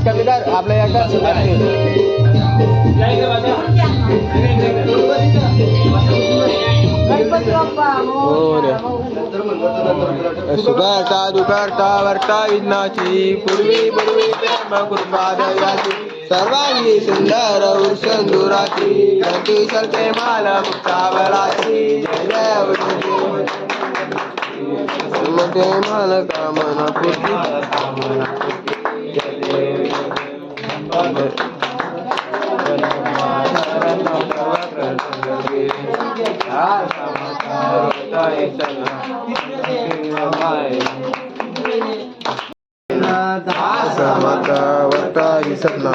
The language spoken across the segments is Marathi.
कमीदार आपल्या सुगर्ता दुकर्ता वर्ता विघ्नाची पूर्वी पूर्वी प्रेम कृपा दयाची सर्वांगी सुंदर उर्संदुराची गती सलते माल मुक्ताबलाची जय जय माल कामना पूर्ती समता वर्ता विसरला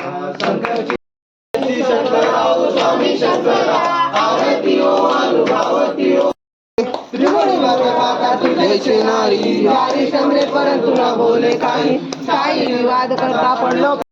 परंतु न बोले काही विवाद करता पण लोक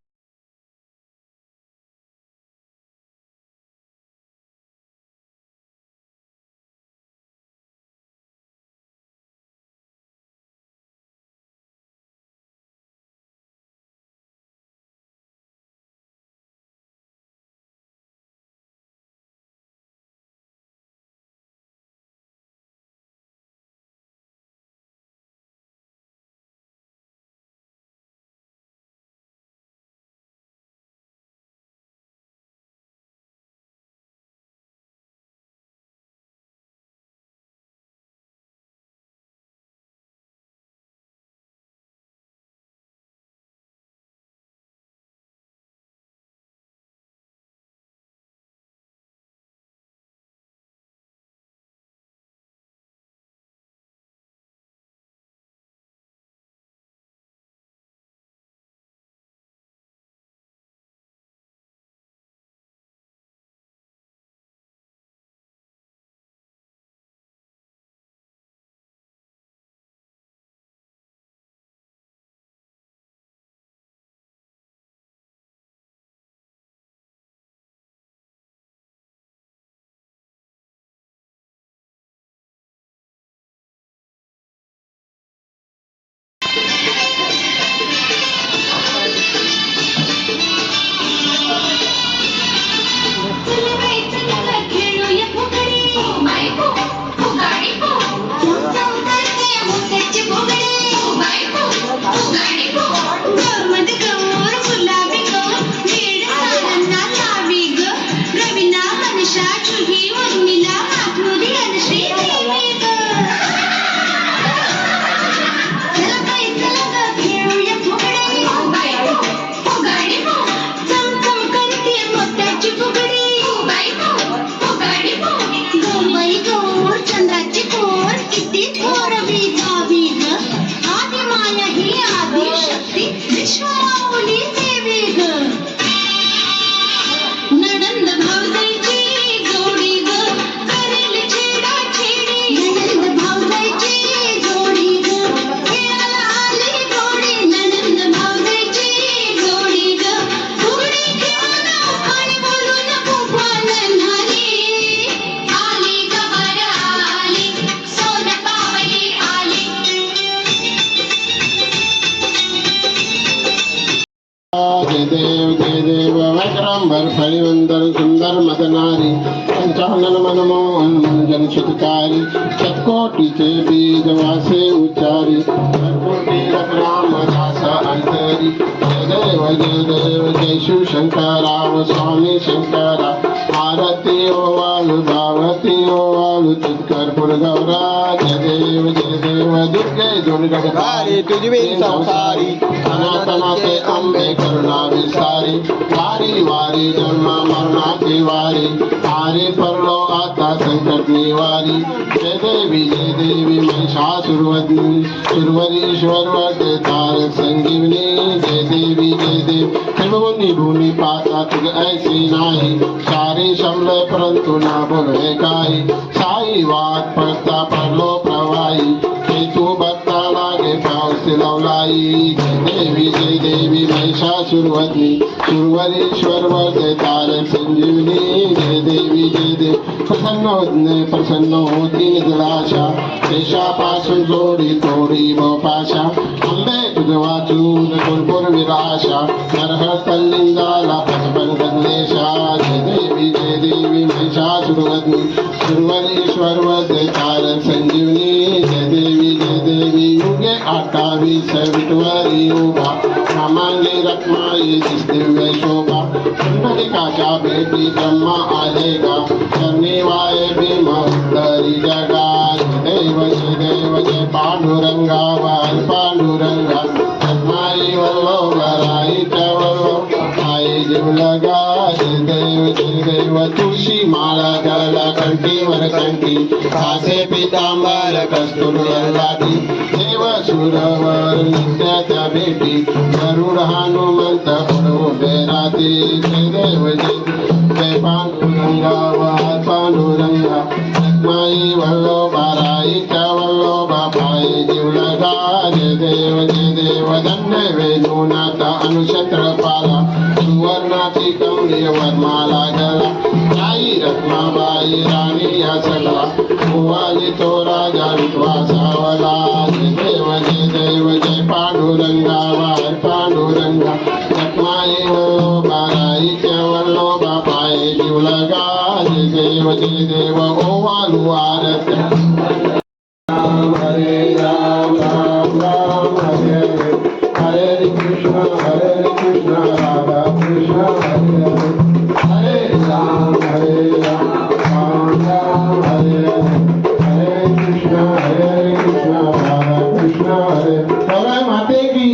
विक्रम्बर फलिवंदर सुंदर मदनारी पंचानन मनमोहन मंजन सुतकारी शतकोटीचे बीज वासे उच्चारी शतकोटी रामदास अंतरी जय देव जय शिव शंकराव स्वामी शंकरा आरती ओवालु भावती ओवालु चित्करपुर गौरा जय देव दुर्गे दुर्गधारी तुझी संसारी अनाथनाथे अंबे करुणा विसारी वारी वारी जन्म मरणाची वारी आरे परलो आता संकट निवारी जय देवी महिषासुरवदनी सुरवरीश्वर वरते तारक संजीवनी जय देवी सर्वभूमि भूमि पाता तुझ ऐसी नाही सारे शमले परंतु ना बोले काही साई वाट पडता पडलो प्रवाही ते तू बघता लागे पाऊस लावलाई जय देवी महिषासुरवदनी सुरवरीश्वर वरदे तारक संजीवनी जय देवी प्रसन्न होती निजलाशा देशापासून जोडी तोडी पाशा अंबे तुझ वाचून कुरकुर विराशा नरहर तल्लिंगाला पचपन गणेशा जय देवी महिषासुरवदनी सुरवरीश्वर वरदे तारक संजीवनी जय देवी युगे 28 विटवरी उभा नामांगी रत्माई दिव्य शोभा पुंडलिकाच्या भेटी ब्रह्मा आलेगा चरणी वाये भीम उद्धरी जगा जय पांडुरंगा वाल पांडुरंगा रत्माई वल्लभराईच्या वल्लभ आई जीवलगा जय देव तुळशी माळा गळा कंठीवर कंठी कासे पितांबर कस्तुरी देव सुरवर नित्याच्या भेटी गरुड हनुमंत उभे राहते जय पांडुरंगा वाल पांडुरंगा रत्माई वल्लभाराईच्या वल्लभा पायी जीवलगा जय देव धन्य वेणुनाथ अनुक्षत्रपाला सुवर्णाची कमळी वरमाला गला आई रत्नाबाई राणी या सगळा गोवाली तो राजा विश्वासावला जय देव जय पांडुरंगा वार पांडुरंगा रत्नाई वल्लभाराईच्या वल्लभा पायी जीवलगा जय देव ओवालू आरत्या हरे राम राम राम हरे हरे कृष्ण राधा कृष्ण हरे राम राम राम हरे हरे कृष्ण राधा कृष्ण हरे प्रलय माते की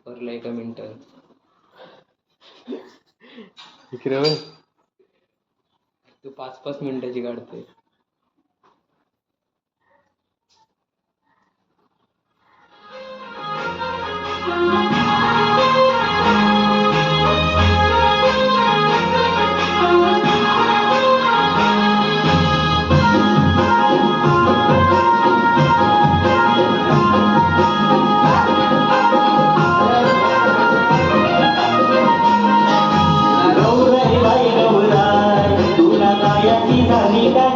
भरलं 1 मिनिटं. इकडे होय. तू 5-5 मिनिटाची काढतोय. गौराई बाई गौराई तुला कायाची झाली का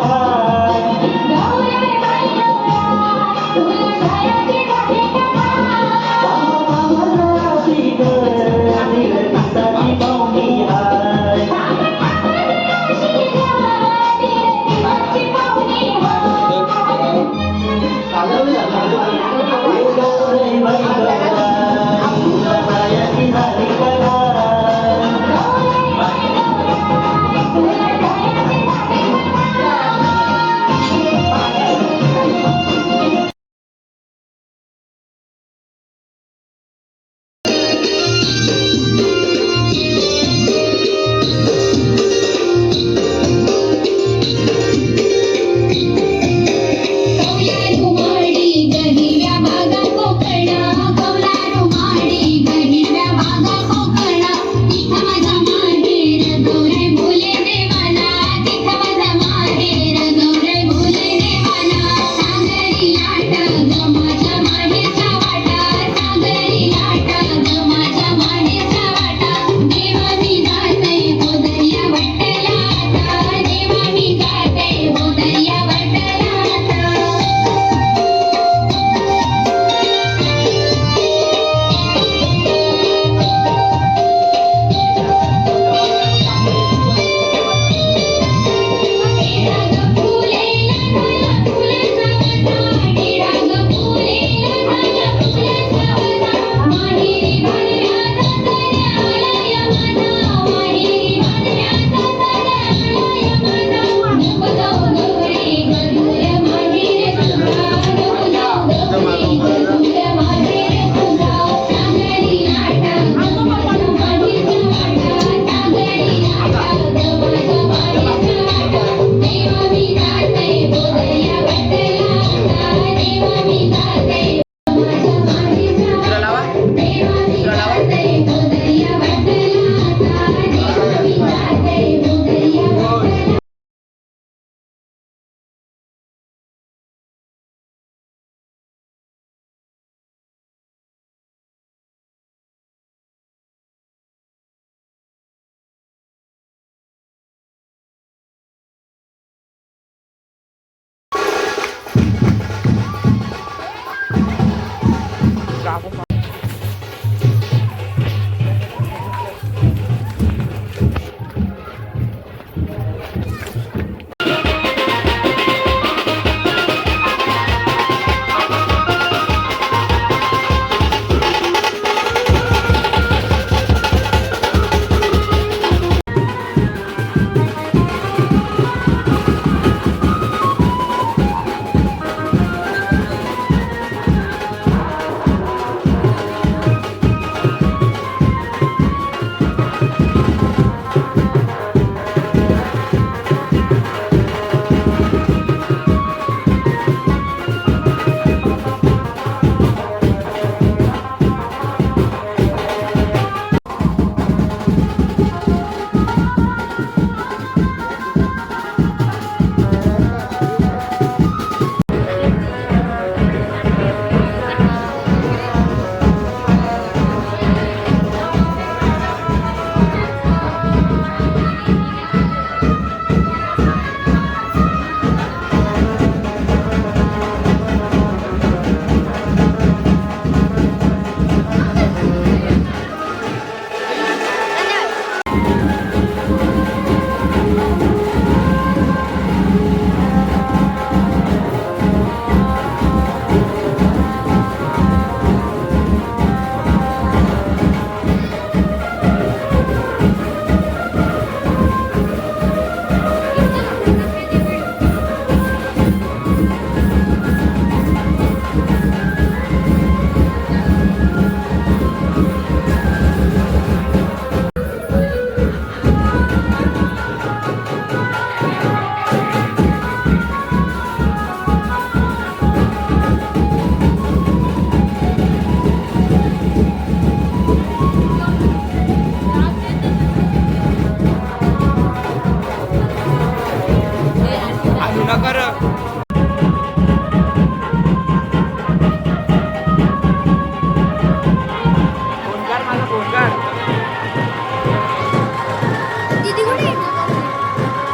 दीदी कुठे आहे?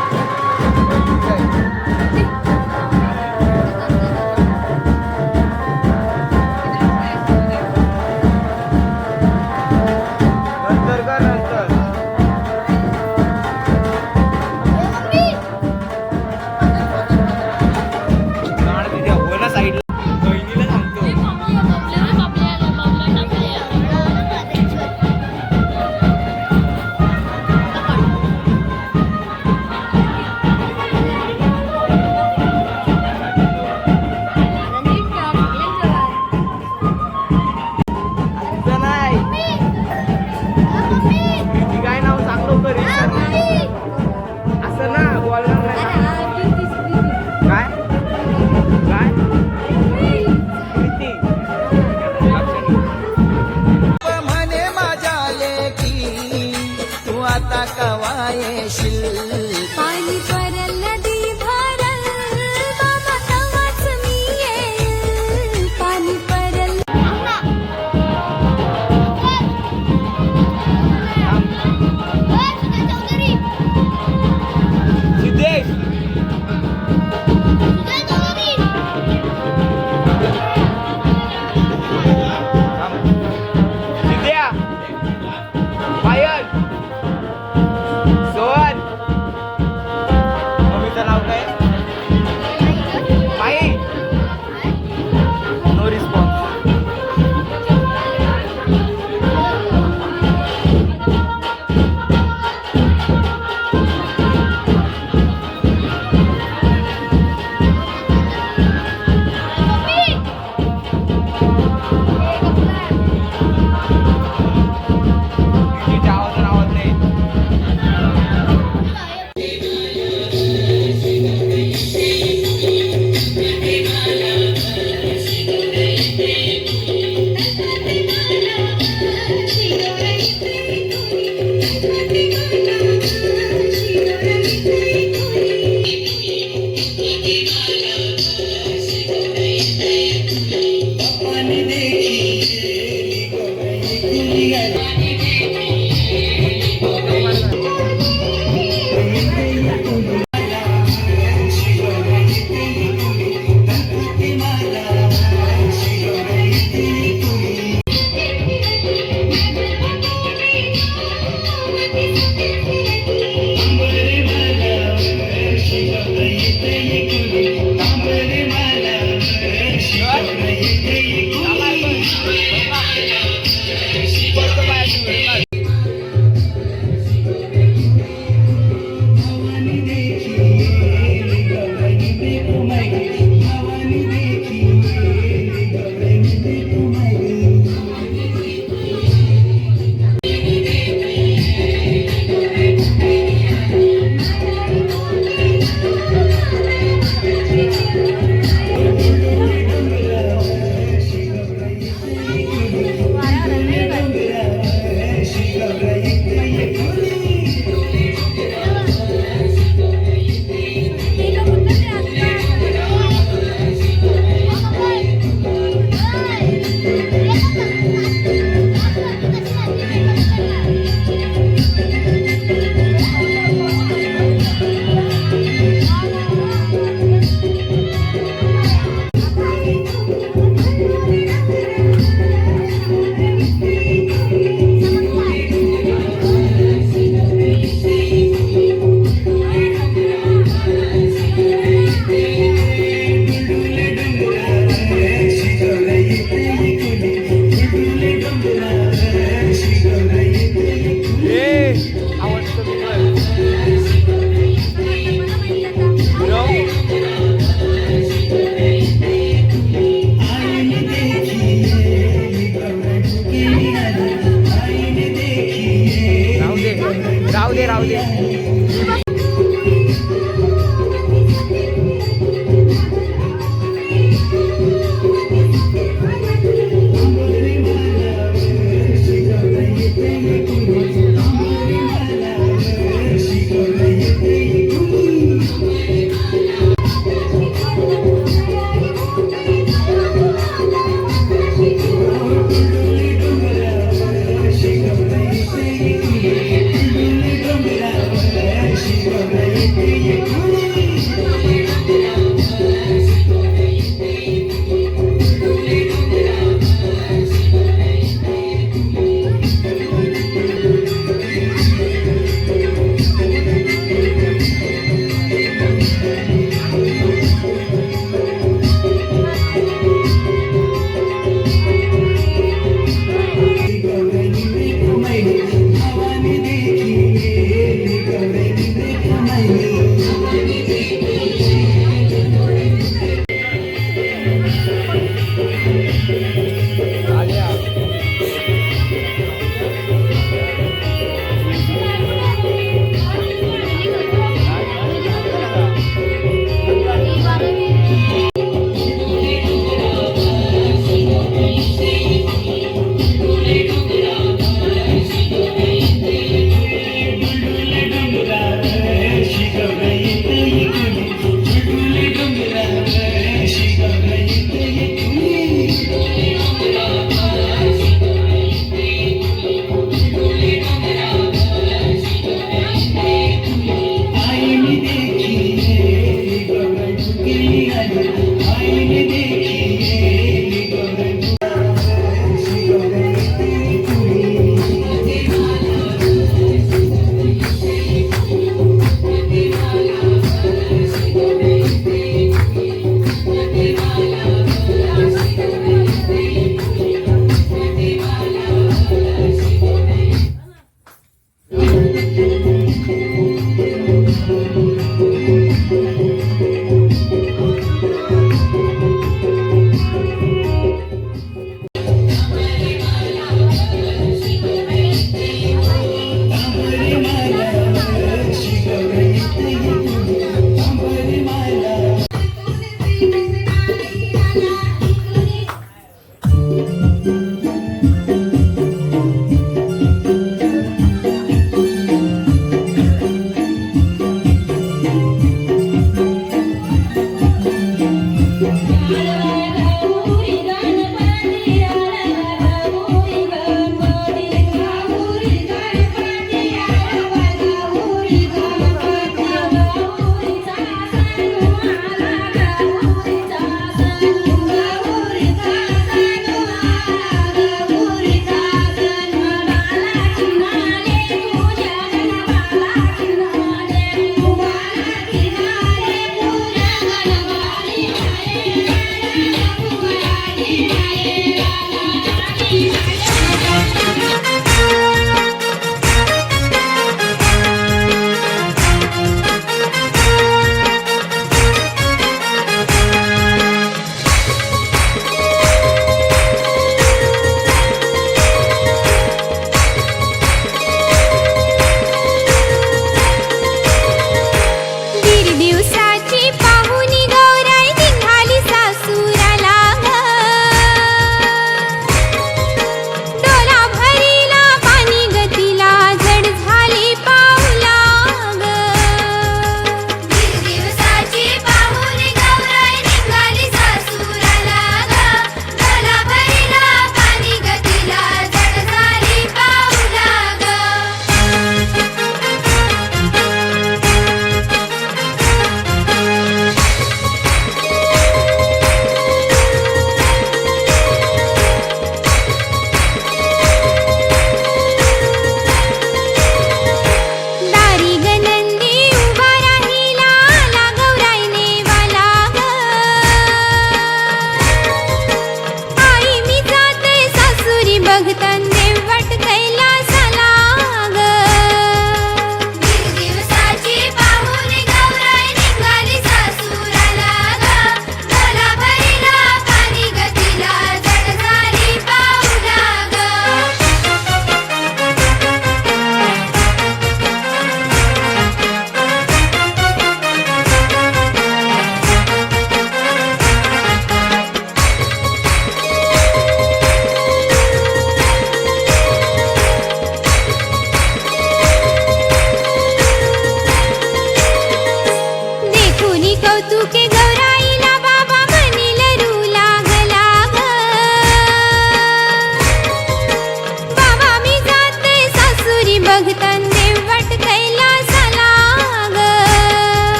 नंतर का नंतर बहिणीला सांगतो काय नाव सांगतो तरी असं ना बोलणार नाही काय काय म्हणे माझ्या लेकी तू आता कवा येशील पाणी परल नदी भरल बाबा तवाच मी येईल पाणी परल सिद्धेश सिद्ध्या पायल सोहन मम्मीचं नाव काय माई नो रिस्पॉन्स तिच्या आवाजानं आवाज नाही राहू दे